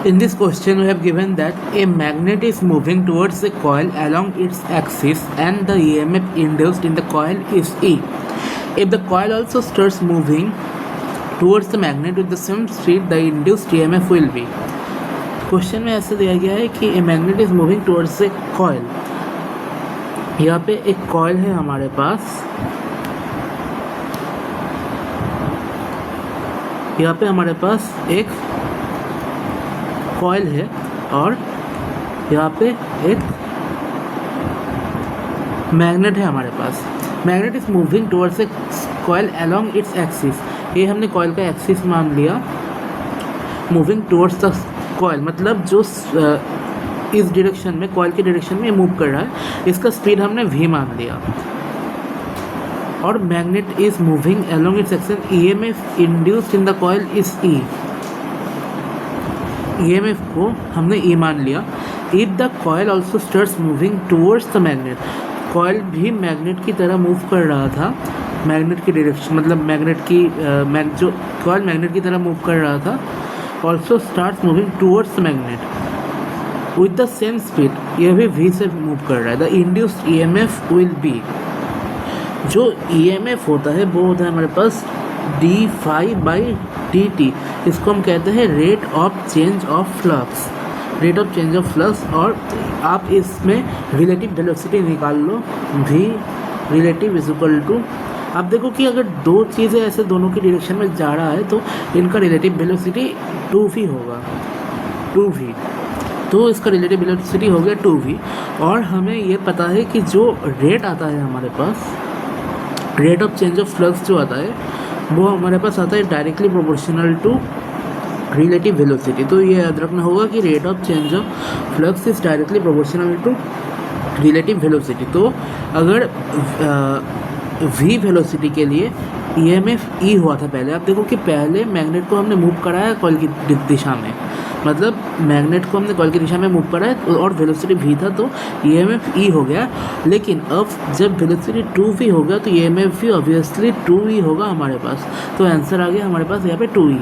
In this question, we have given that a magnet is moving towards a coil along its axis and the EMF induced in the coil is E. If the coil also starts moving towards the magnet with the same speed, the induced EMF will be. Question में ऐसे दिया गया है कि a magnet is moving towards a coil. यहाँ पे एक coil है हमारे पास, यहाँ पे हमारे पास एक कॉइल है और यहाँ पे एक मैग्नेट है हमारे पास। Magnet is moving towards a coil along its axis. ये हमने कॉइल का एक्सिस मान लिया। मूविंग टुवर्ड्स द कॉइल मतलब जो इस डायरेक्शन में, कॉइल की डायरेक्शन में मूव कर रहा है, इसका स्पीड हमने v मान लिया। और magnet is moving along its axis, EMF induced in the coil is E। EMF को हमने E मान लिया। If the coil also starts moving towards the magnet, coil भी मैग्नेट की तरह मूव कर रहा था, मैग्नेट की डायरेक्शन मतलब मैग्नेट की जो कॉइल मैग्नेट की तरह मूव कर रहा था, also starts moving towards the magnet with the same speed, यह भी V से मूव कर रहा है। The induced EMF will be, जो EMF होता है वो होता है हमारे पास d∅dt। इसको हम कहते हैं rate of change of flux, rate of change of flux. और आप इसमें रिलेटिव वेलोसिटी निकाल लो, v relative is equal to, आप देखो कि अगर दो चीज़ें ऐसे दोनों की डायरेक्शन में जा रहा है तो इनका रिलेटिव वेलोसिटी 2v होगा, 2v। तो इसका रिलेटिव वेलोसिटी हो गया 2v। और हमें ये पता है कि जो रेट आता है हमारे पास, rate of change of flux जो आता है वो हमारे पास आता है directly proportional to relative velocity. तो ये याद रखना होगा कि rate of change of flux is directly proportional to relative velocity. तो अगर v वेलोसिटी के लिए EMF E हुआ था पहले, आप देखो कि पहले मैग्नेट को हमने मूव कराया कॉइल की दिशा में, मतलब मैग्नेट को हमने कॉइल की दिशा में मूव कराया और वेलोसिटी v था तो EMF E हो गया। लेकिन अब जब वेलोसिटी 2v हो गया तो EMF भी ऑब्वियसली 2e होगा हमारे पास। तो आंसर आ गया हमारे पास यहाँ पे 2e।